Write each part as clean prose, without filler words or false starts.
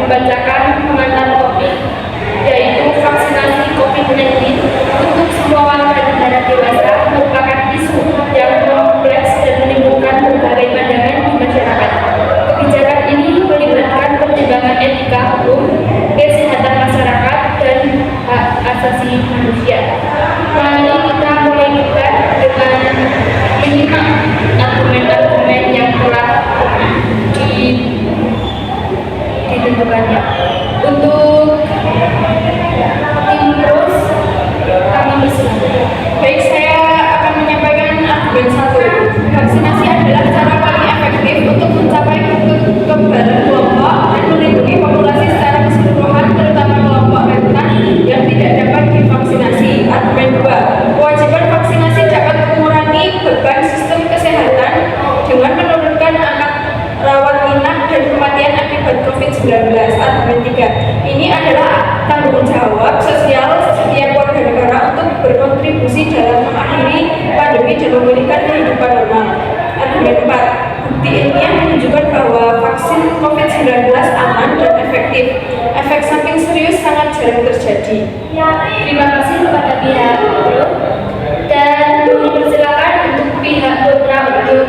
membacakan pengantar topik, yaitu vaksinasi COVID-19 untuk semua warga negara dewasa merupakan isu yang kompleks dan menimbulkan berbagai pandangan di masyarakat. Kebijakan ini melibatkan pertimbangan etika hukum, kesehatan masyarakat, dan hak asasi manusia. Mari kita mulai debat dengan menyimak argumen-argumen yang telah ditentukannya. Untuk tim pros, kami bersilakan. Baik, saya akan menyampaikan argumen 1. Vaksinasi adalah cara paling efektif untuk mencapai kekebalan kelompok dan melindungi populasi secara keseluruhan, terutama kelompok rentan yang tidak dapat divaksinasi. Argumen 2. Kewajiban vaksinasi dapat mengurangi beban sistem kesehatan dengan menurunkan angka rawat inap dan kematian akibat COVID-19. Argumen 3. Ini adalah tanggung jawab sosial setiap warga negara untuk berkontribusi dalam mengakhiri pandemi dan memulihkan kehidupan normal. Argumen 4. Bukti ilmiah menunjukkan bahwa vaksin COVID-19 aman dan efektif. Efek samping serius sangat jarang terjadi. Terima kasih kepada pihak pro dan dipersilakan untuk pihak kontra untuk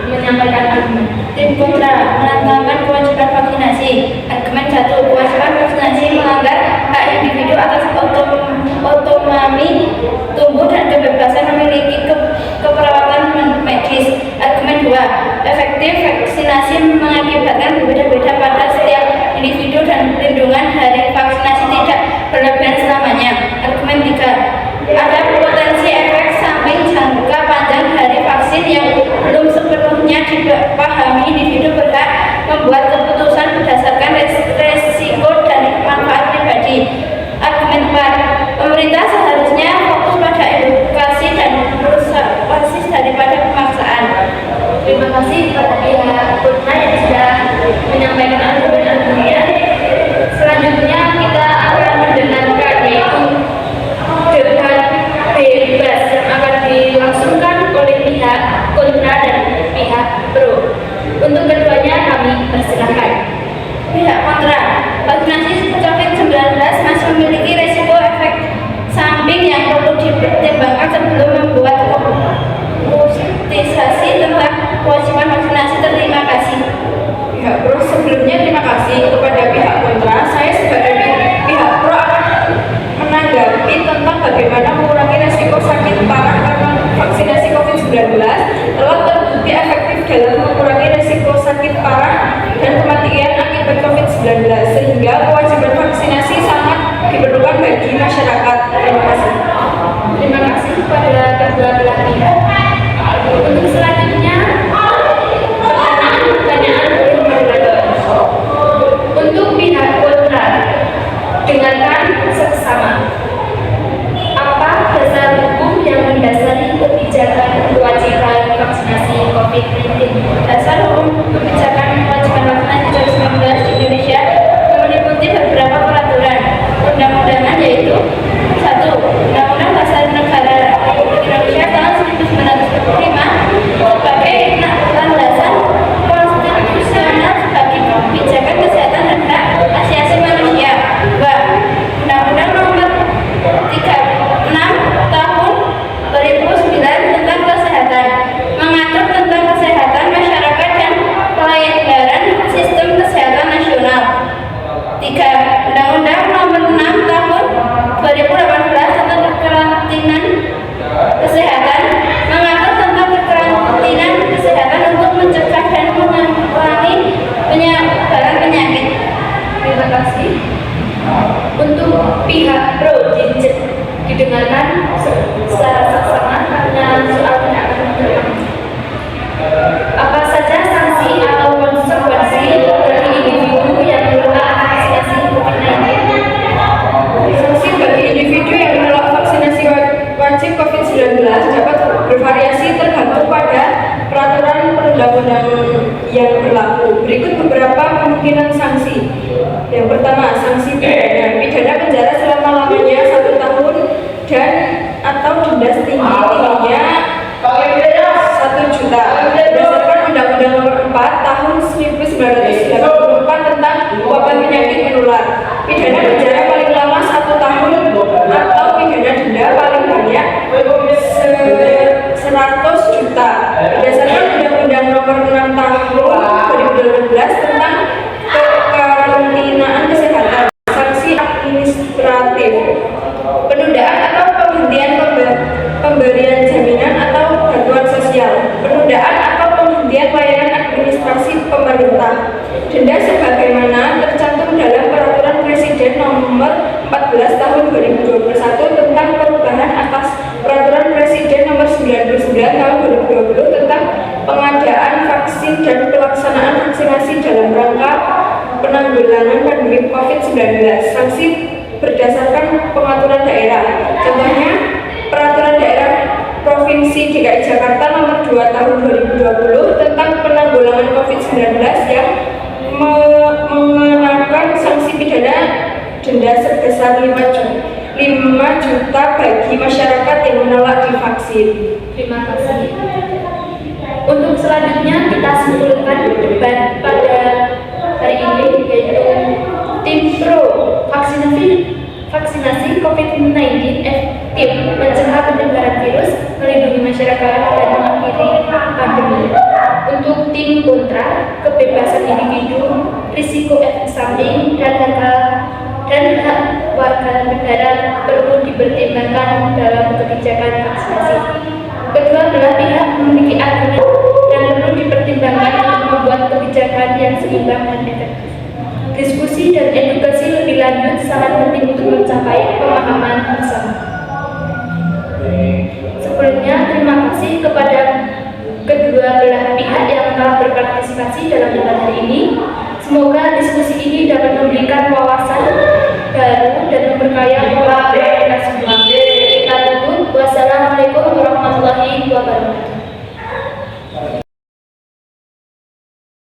menyampaikan argumen. Tim kontra menentangkan kewajiban vaksinasi. Argumen 1. Kewajiban vaksinasi melanggar hak individu atas otonomi tumbuh dan kebebasan memiliki keperawatan medis. Argumen 2. Efektif vaksinasi mengakibatkan berbeda-beda pada setiap individu dan perlindungan dari vaksinasi tidak berlebihan selamanya. Argumen 3. Ada potensi efek samping jangka panjang dari vaksin yang belum sepenuhnya dipahami. Individu berhak membuat keputusan berdasarkan resiko dan manfaat pribadi. Argumen 4. Pemerintah seharusnya fokus pada edukasi dan persuasi daripada pemaksaan. Terima kasih kepada pihak kontra yang sudah menyampaikan argumen-argumennya. Selanjutnya kita akan mendengarkan yaitu debat bebas yang akan dilangsungkan oleh pihak kontra dan pihak pro. Untuk keduanya kami persilahkan. Pihak kontra, vaksinasi COVID-19 masih memiliki resiko efek samping yang perlu dipertimbangkan sebelum membuat keputusan tentang kewajiban vaksinasi. Terima kasih. Pihak pro, sebelumnya terima kasih kepada pihak kontra. Saya sebagai pihak pro akan menanggapi tentang bagaimana mengurangi resiko sakit parah karena vaksinasi COVID-19 telah terbukti efektif dalam mengurangi resiko sakit parah dan kematian akibat COVID-19, sehingga kewajiban vaksinasi sangat diperlukan bagi masyarakat. Terima kasih. Terima kasih kepada kedua belah pihak. Untuk selanjutnya pertanyaan oleh moderator. Untuk pihak kontra, dengarkan seksama. Apa dasar hukum yang mendasari kebijakan kewajiban vaksinasi COVID-19? Dasar hukum kebijakan kewajiban vaksinasi 2019 di Indonesia meliputi beberapa peraturan undang-undangan, yaitu 1. Undang-Undang Dasar Negara Republik Indonesia tahun 1945 sebagai landasan konstitusional sebagai kebijakan kesehatan dan hak asasi manusia. 2. Undang-Undang Nomor 36 Tahun 2009 tentang kesehatan, mengatur tentang kesehatan masyarakat dan pelayanan sistem kesehatan nasional. 3. Undang-Undang Nomor 6 Tahun 2018 tentang kekarantinaan kesehatan, mengatur tentang kekarantinaan kesehatan untuk mencegah dan mengurangi penyebaran penyakit. Terima kasih. Untuk pihak pro didengarkan secara seksama karena soalnya akan mendalam. Apa saja sanksi atau konsekuensi bagi individu yang menolak vaksinasi COVID-19? Sanksi bagi individu yang menolak vaksinasi wajib COVID-19 dapat bervariasi tergantung pada peraturan perundang-undang yang berlaku. Berikut beberapa kemungkinan sanksi. Yang pertama, sanksi pidana. Pidana penjara selama-lamanya 1 tahun dan atau denda setinggi-tingginya 1 juta. Berdasarkan Undang-Undang Nomor 4 Tahun 1984 tentang wabah penyakit penanggulangan pandemi COVID-19, sanksi berdasarkan pengaturan daerah. Contohnya, Peraturan Daerah Provinsi DKI Jakarta Nomor 2 Tahun 2020 tentang penanggulangan COVID-19 yang mengenakan sanksi pidana denda sebesar 5 juta bagi masyarakat yang menolak divaksin. Terima kasih. Untuk selanjutnya kita simpulkan debat pada hari ini, yaitu tim pro vaksinasi COVID-19 efektif mencegah penyebaran virus, melindungi masyarakat dan mengakhiri pandemi. Untuk tim kontra, kebebasan individu, risiko efek samping dan hak warga negara perlu dipertimbangkan dalam kebijakan vaksinasi. Kedua belah pihak memiliki argumen dan perlu dipertimbangkan untuk membuat kebijakan yang seimbang dan efektif. Diskusi dan edukasi lebih lanjut sangat penting untuk mencapai pemahaman bersama. Sebelumnya, terima kasih kepada kedua belah pihak yang telah berpartisipasi dalam debat hari ini. Semoga diskusi ini dapat memberikan wawasan